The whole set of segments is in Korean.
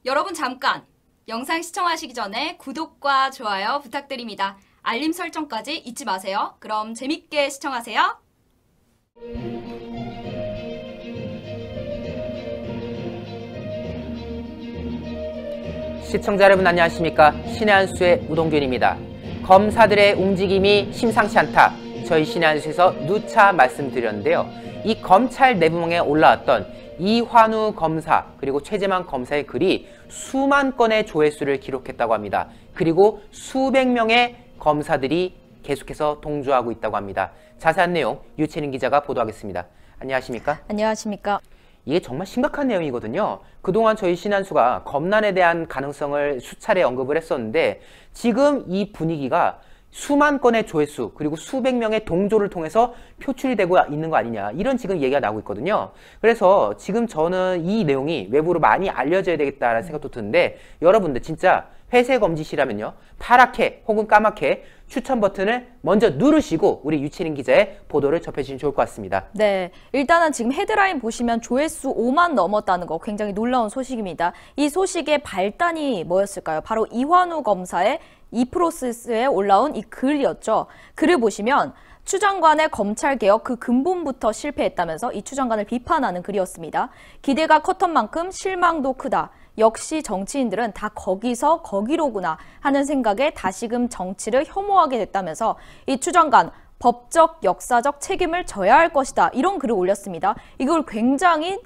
여러분 잠깐! 영상 시청하시기 전에 구독과 좋아요 부탁드립니다. 알림 설정까지 잊지 마세요. 그럼 재밌게 시청하세요. 시청자 여러분 안녕하십니까? 신의 한 수의 우동균입니다. 검사들의 움직임이 심상치 않다. 저희 신의 한 수에서 누차 말씀드렸는데요. 이 검찰 내부망에 올라왔던 이환우 검사 그리고 최재만 검사의 글이 수만 건의 조회수를 기록했다고 합니다. 그리고 수백 명의 검사들이 계속해서 동조하고 있다고 합니다. 자세한 내용 유채린 기자가 보도하겠습니다. 안녕하십니까? 안녕하십니까? 이게 정말 심각한 내용이거든요. 그동안 저희 신한수가 검난에 대한 가능성을 수차례 언급을 했었는데 지금 이 분위기가 수만 건의 조회수 그리고 수백 명의 동조를 통해서 표출이 되고 있는 거 아니냐, 이런 지금 얘기가 나오고 있거든요. 그래서 지금 저는 이 내용이 외부로 많이 알려져야 되겠다라는 생각도 드는데, 여러분들 진짜 회색엄지시라면요, 파랗게 혹은 까맣게 추천 버튼을 먼저 누르시고 우리 유채린 기자의 보도를 접해주시면 좋을 것 같습니다. 네, 일단은 지금 헤드라인 보시면 조회수 5만 넘었다는 거 굉장히 놀라운 소식입니다. 이 소식의 발단이 뭐였을까요? 바로 이환우 검사의 이 프로세스에 올라온 이 글이었죠. 글을 보시면 추 장관의 검찰개혁 그 근본부터 실패했다면서 이 추 장관을 비판하는 글이었습니다. 기대가 컸던 만큼 실망도 크다. 역시 정치인들은 다 거기서 거기로구나 하는 생각에 다시금 정치를 혐오하게 됐다면서 이 추 장관 법적 역사적 책임을 져야 할 것이다, 이런 글을 올렸습니다. 이걸 굉장히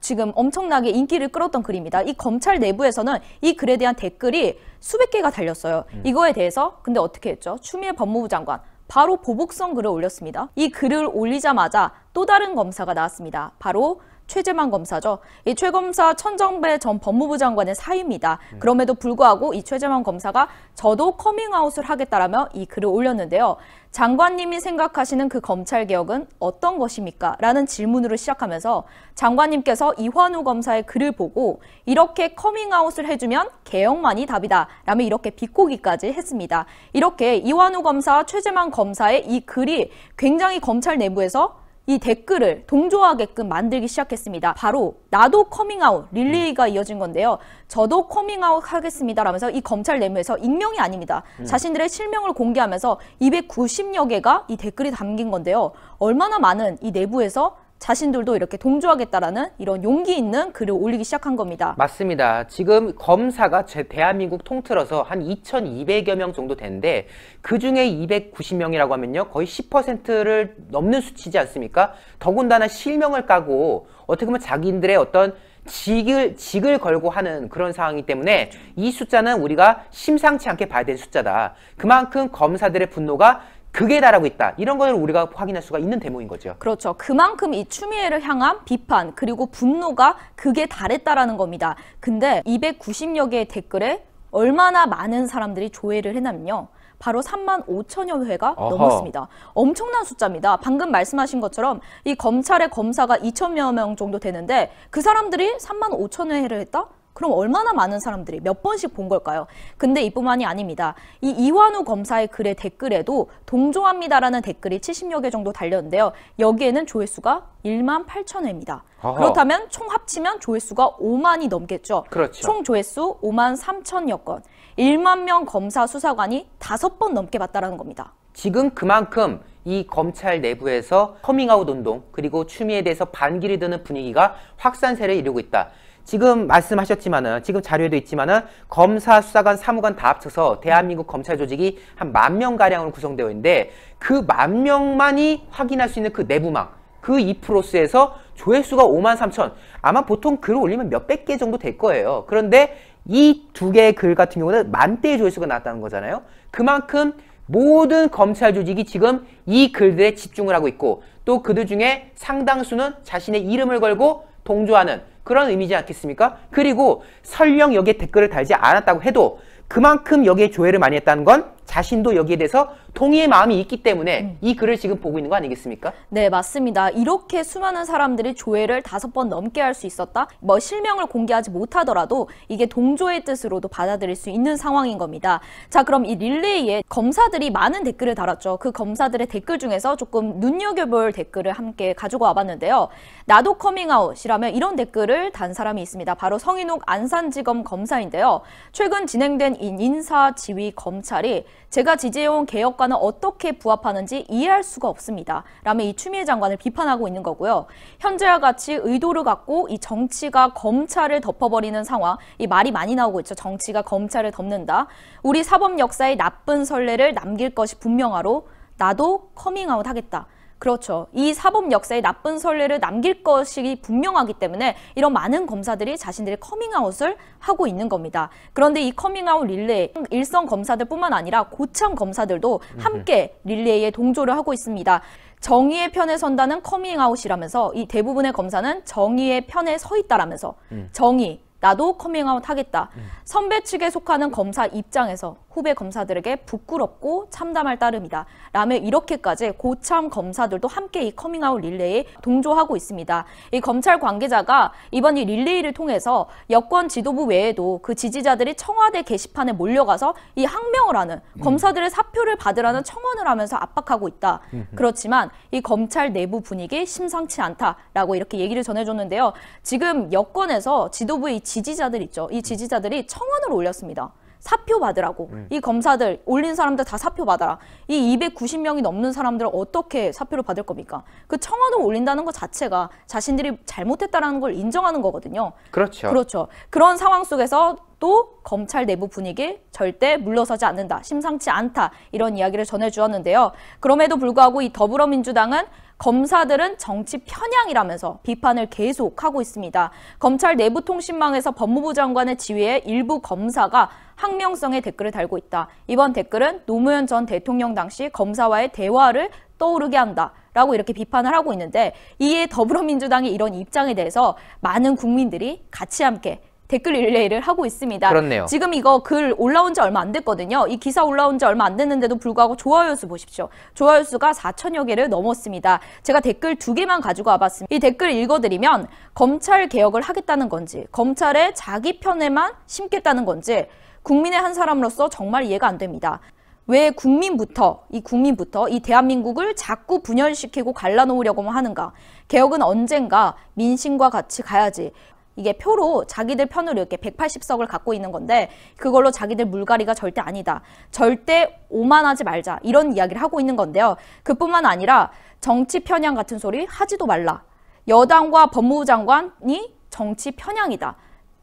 지금 엄청나게 인기를 끌었던 글입니다. 이 검찰 내부에서는 이 글에 대한 댓글이 수백 개가 달렸어요. 이거에 대해서 근데 어떻게 했죠? 추미애 법무부 장관 바로 보복성 글을 올렸습니다. 이 글을 올리자마자 또 다른 검사가 나왔습니다. 바로 최재만 검사죠. 이 최 검사 천정배 전 법무부 장관의 사위입니다. 그럼에도 불구하고 이 최재만 검사가 저도 커밍아웃을 하겠다라며 이 글을 올렸는데요. 장관님이 생각하시는 그 검찰개혁은 어떤 것입니까? 라는 질문으로 시작하면서 장관님께서 이환우 검사의 글을 보고 이렇게 커밍아웃을 해주면 개혁만이 답이다 라며 이렇게 비꼬기까지 했습니다. 이렇게 이환우 검사와 최재만 검사의 이 글이 굉장히 검찰 내부에서 이 댓글을 동조하게끔 만들기 시작했습니다. 바로 나도 커밍아웃 릴레이가 이어진 건데요. 저도 커밍아웃 하겠습니다 라면서 이 검찰 내부에서 익명이 아닙니다. 자신들의 실명을 공개하면서 290여 개가 이 댓글이 담긴 건데요. 얼마나 많은 이 내부에서 자신들도 이렇게 동조하겠다라는 이런 용기 있는 글을 올리기 시작한 겁니다. 맞습니다. 지금 검사가 대한민국 통틀어서 한 2,200여 명 정도 되는데 그중에 290명이라고 하면요, 거의 10%를 넘는 수치지 않습니까? 더군다나 실명을 까고 어떻게 보면 자기들의 어떤 직을 걸고 하는 그런 상황이기 때문에 이 숫자는 우리가 심상치 않게 봐야 되는 숫자다. 그만큼 검사들의 분노가 극에 달하고 있다. 이런 걸 우리가 확인할 수가 있는 대목인 거죠. 그렇죠. 그만큼 이 추미애를 향한 비판 그리고 분노가 극에 달했다라는 겁니다. 근데 290여 개의 댓글에 얼마나 많은 사람들이 조회를 했냐면요, 바로 3만 5천여 회가 넘었습니다. 엄청난 숫자입니다. 방금 말씀하신 것처럼 이 검찰의 검사가 2천여 명 정도 되는데 그 사람들이 3만 5천 회를 했다? 그럼 얼마나 많은 사람들이 몇 번씩 본 걸까요? 근데 이뿐만이 아닙니다. 이 이환우 검사의 글의 댓글에도 동조합니다라는 댓글이 70여 개 정도 달렸는데요. 여기에는 조회수가 1만 8천 회입니다. 그렇다면 총 합치면 조회수가 5만이 넘겠죠. 그렇죠. 총 조회수 5만 3천여 건. 1만 명 검사 수사관이 5번 넘게 봤다라는 겁니다. 지금 그만큼 이 검찰 내부에서 커밍아웃 운동 그리고 추미애에 대해서 반기를 드는 분위기가 확산세를 이루고 있다. 지금 말씀하셨지만은, 지금 자료에도 있지만은 검사, 수사관, 사무관 다 합쳐서 대한민국 검찰 조직이 한 10,000명가량으로 구성되어 있는데 그 10,000명만이 확인할 수 있는 그 내부망, 그 이프로스에서 조회수가 5만 3천, 아마 보통 글을 올리면 몇백 개 정도 될 거예요. 그런데 이 두 개의 글 같은 경우는 만대의 조회수가 나왔다는 거잖아요. 그만큼 모든 검찰 조직이 지금 이 글들에 집중을 하고 있고 또 그들 중에 상당수는 자신의 이름을 걸고 동조하는 그런 의미지 않겠습니까? 그리고 설령 여기에 댓글을 달지 않았다고 해도 그만큼 여기에 조회를 많이 했다는 건 자신도 여기에 대해서 동의의 마음이 있기 때문에 이 글을 지금 보고 있는 거 아니겠습니까? 네, 맞습니다. 이렇게 수많은 사람들이 조회를 5번 넘게 할 수 있었다? 뭐 실명을 공개하지 못하더라도 이게 동조의 뜻으로도 받아들일 수 있는 상황인 겁니다. 자, 그럼 이 릴레이에 검사들이 많은 댓글을 달았죠. 그 검사들의 댓글 중에서 조금 눈여겨볼 댓글을 함께 가지고 와봤는데요. 나도 커밍아웃이라며 이런 댓글을 단 사람이 있습니다. 바로 성인욱 안산지검 검사인데요. 최근 진행된 인사지휘 검찰이 제가 지지해온 개혁과는 어떻게 부합하는지 이해할 수가 없습니다. 라며 이 추미애 장관을 비판하고 있는 거고요. 현재와 같이 의도를 갖고 이 정치가 검찰을 덮어버리는 상황, 이 말이 많이 나오고 있죠. 정치가 검찰을 덮는다. 우리 사법 역사에 나쁜 선례를 남길 것이 분명하로 나도 커밍아웃 하겠다. 그렇죠. 이 사법 역사에 나쁜 선례를 남길 것이 분명하기 때문에 이런 많은 검사들이 자신들의 커밍아웃을 하고 있는 겁니다. 그런데 이 커밍아웃 릴레이, 일선 검사들뿐만 아니라 고참 검사들도 함께 릴레이에 동조를 하고 있습니다. 정의의 편에 선다는 커밍아웃이라면서 이 대부분의 검사는 정의의 편에 서 있다라면서 정의, 나도 커밍아웃 하겠다. 선배 측에 속하는 검사 입장에서 후배 검사들에게 부끄럽고 참담할 따름이다. 라며 이렇게까지 고참 검사들도 함께 이 커밍아웃 릴레이에 동조하고 있습니다. 이 검찰 관계자가 이번 이 릴레이를 통해서 여권 지도부 외에도 그 지지자들이 청와대 게시판에 몰려가서 이 항명을 하는 검사들의 사표를 받으라는 청원을 하면서 압박하고 있다. 그렇지만 이 검찰 내부 분위기 심상치 않다라고 이렇게 얘기를 전해줬는데요. 지금 여권에서 지도부의 지지자들 있죠. 이 지지자들이 청원을 올렸습니다. 사표 받으라고. 이 검사들 올린 사람들 다 사표 받아라. 이 290명이 넘는 사람들은 어떻게 사표를 받을 겁니까? 그 청원을 올린다는 것 자체가 자신들이 잘못했다라는 걸 인정하는 거거든요. 그렇죠. 그렇죠. 그런 상황 속에서 또 검찰 내부 분위기 절대 물러서지 않는다. 심상치 않다. 이런 이야기를 전해주었는데요. 그럼에도 불구하고 이 더불어민주당은 검사들은 정치 편향이라면서 비판을 계속하고 있습니다. 검찰 내부통신망에서 법무부 장관의 지휘에 일부 검사가 항명성의 댓글을 달고 있다. 이번 댓글은 노무현 전 대통령 당시 검사와의 대화를 떠오르게 한다. 라고 이렇게 비판을 하고 있는데 이에 더불어민주당의 이런 입장에 대해서 많은 국민들이 같이 함께 댓글 릴레이를 하고 있습니다. 그렇네요. 지금 이거 글 올라온 지 얼마 안 됐거든요. 이 기사 올라온 지 얼마 안 됐는데도 불구하고 좋아요 수 보십시오. 좋아요 수가 4천여 개를 넘었습니다. 제가 댓글 2개만 가지고 와봤습니다. 이 댓글 읽어드리면 검찰 개혁을 하겠다는 건지 검찰의 자기 편에만 심겠다는 건지 국민의 한 사람으로서 정말 이해가 안 됩니다. 왜 국민부터 이 대한민국을 자꾸 분열시키고 갈라놓으려고만 하는가? 개혁은 언젠가 민심과 같이 가야지. 이게 표로 자기들 편으로 이렇게 180석을 갖고 있는 건데 그걸로 자기들 물갈이가 절대 아니다. 절대 오만하지 말자. 이런 이야기를 하고 있는 건데요. 그뿐만 아니라 정치 편향 같은 소리 하지도 말라. 여당과 법무부 장관이 정치 편향이다.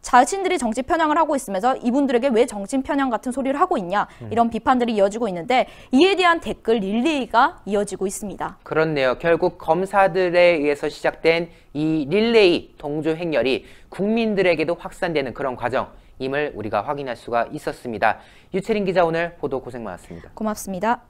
자신들이 정치 편향을 하고 있으면서 이분들에게 왜 정치 편향 같은 소리를 하고 있냐 이런 비판들이 이어지고 있는데 이에 대한 댓글 릴레이가 이어지고 있습니다. 그렇네요. 결국 검사들에 의해서 시작된 이 릴레이 동조 행렬이 국민들에게도 확산되는 그런 과정임을 우리가 확인할 수가 있었습니다. 유채린 기자 오늘 보도 고생 많았습니다. 고맙습니다.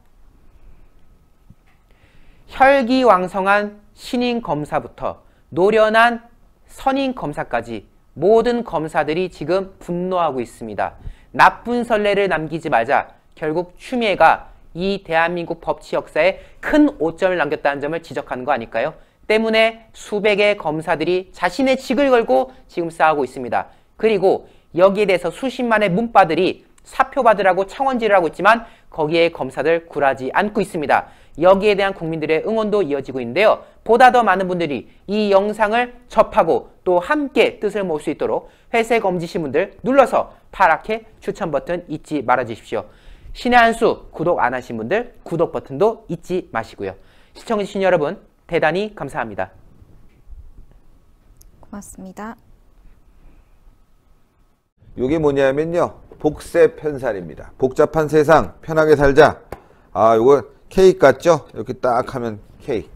혈기왕성한 신임 검사부터 노련한 선임 검사까지 모든 검사들이 지금 분노하고 있습니다. 나쁜 선례를 남기지 말자. 결국 추미애가 이 대한민국 법치 역사에 큰 오점을 남겼다는 점을 지적하는 거 아닐까요? 때문에 수백의 검사들이 자신의 직을 걸고 지금 싸우고 있습니다. 그리고 여기에 대해서 수십만의 문바들이 사표 받으라고 창원질을 하고 있지만 거기에 검사들 굴하지 않고 있습니다. 여기에 대한 국민들의 응원도 이어지고 있는데요. 보다 더 많은 분들이 이 영상을 접하고 또 함께 뜻을 모을 수 있도록 회색 엄지 신문들 눌러서 파랗게 추천 버튼 잊지 말아주십시오. 신의 한 수 구독 안 하신 분들 구독 버튼도 잊지 마시고요. 시청해주신 여러분 대단히 감사합니다. 고맙습니다. 이게 뭐냐면요. 복세 편살입니다. 복잡한 세상 편하게 살자. 아, 요거 케이크 같죠? 이렇게 딱 하면 케이크.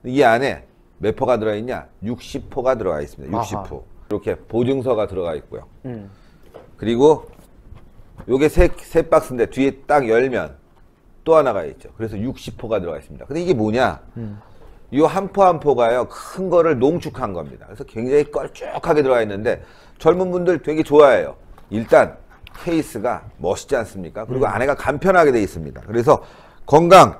이 안에 몇 포가 들어있냐? 60포가 들어가 있습니다. 60포. 아하. 이렇게 보증서가 들어가 있고요. 그리고 요게 세 박스인데 뒤에 딱 열면 또 하나가 있죠. 그래서 60포가 들어가 있습니다. 근데 이게 뭐냐? 이 한 포 한 포가요. 큰 거를 농축한 겁니다. 그래서 굉장히 걸쭉하게 들어가 있는데 젊은 분들 되게 좋아해요. 일단 케이스가 멋있지 않습니까? 그리고 안에가 간편하게 돼 있습니다. 그래서 건강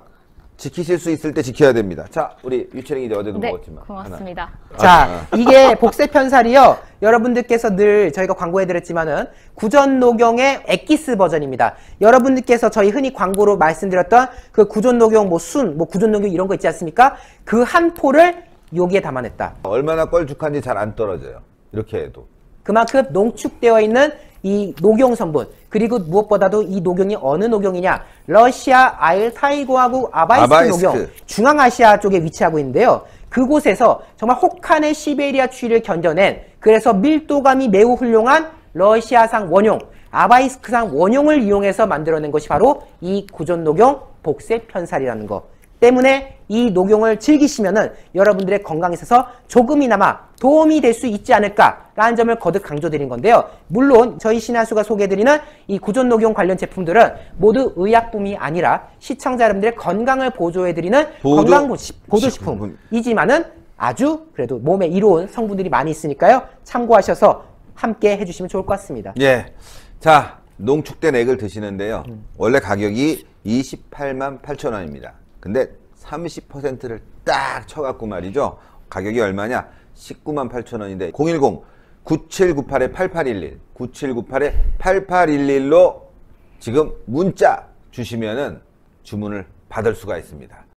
지키실 수 있을 때 지켜야 됩니다. 자, 우리 유채링이 이제 어제도 네, 먹었지만. 고맙습니다. 자, 이게 복세 편살이요. 여러분들께서 늘 저희가 광고해드렸지만은 구전 녹용의 엑기스 버전입니다. 여러분들께서 저희 흔히 광고로 말씀드렸던 그 구전 녹용 뭐 순, 뭐 구전 녹용 이런 거 있지 않습니까? 그 한 포를 여기에 담아냈다. 얼마나 껄쭉한지 잘 안 떨어져요. 이렇게 해도. 그만큼 농축되어 있는 이 녹용 성분, 그리고 무엇보다도 이 녹용이 어느 녹용이냐, 러시아 알타이고하고 아바이스크 녹용, 중앙아시아 쪽에 위치하고 있는데요. 그곳에서 정말 혹한의 시베리아 추위를 견뎌낸, 그래서 밀도감이 매우 훌륭한 러시아산 원용, 아바이스크산 원용을 이용해서 만들어낸 것이 바로 이 구전 녹용 복세 편살이라는 거. 때문에 이 녹용을 즐기시면은 여러분들의 건강에 있어서 조금이나마 도움이 될 수 있지 않을까라는 점을 거듭 강조드린 건데요. 물론 저희 신한수가 소개해드리는 이 구전 녹용 관련 제품들은 모두 의약품이 아니라 시청자 여러분들의 건강을 보조해드리는 건강 보조식품이지만은 아주 그래도 몸에 이로운 성분들이 많이 있으니까요. 참고하셔서 함께 해주시면 좋을 것 같습니다. 예. 자, 농축된 액을 드시는데요. 원래 가격이 28만 8천 원입니다. 근데 30%를 딱 쳐갖고 말이죠. 가격이 얼마냐? 19만 8천 원인데 010-9798-8811 9798-8811로 지금 문자 주시면은 주문을 받을 수가 있습니다.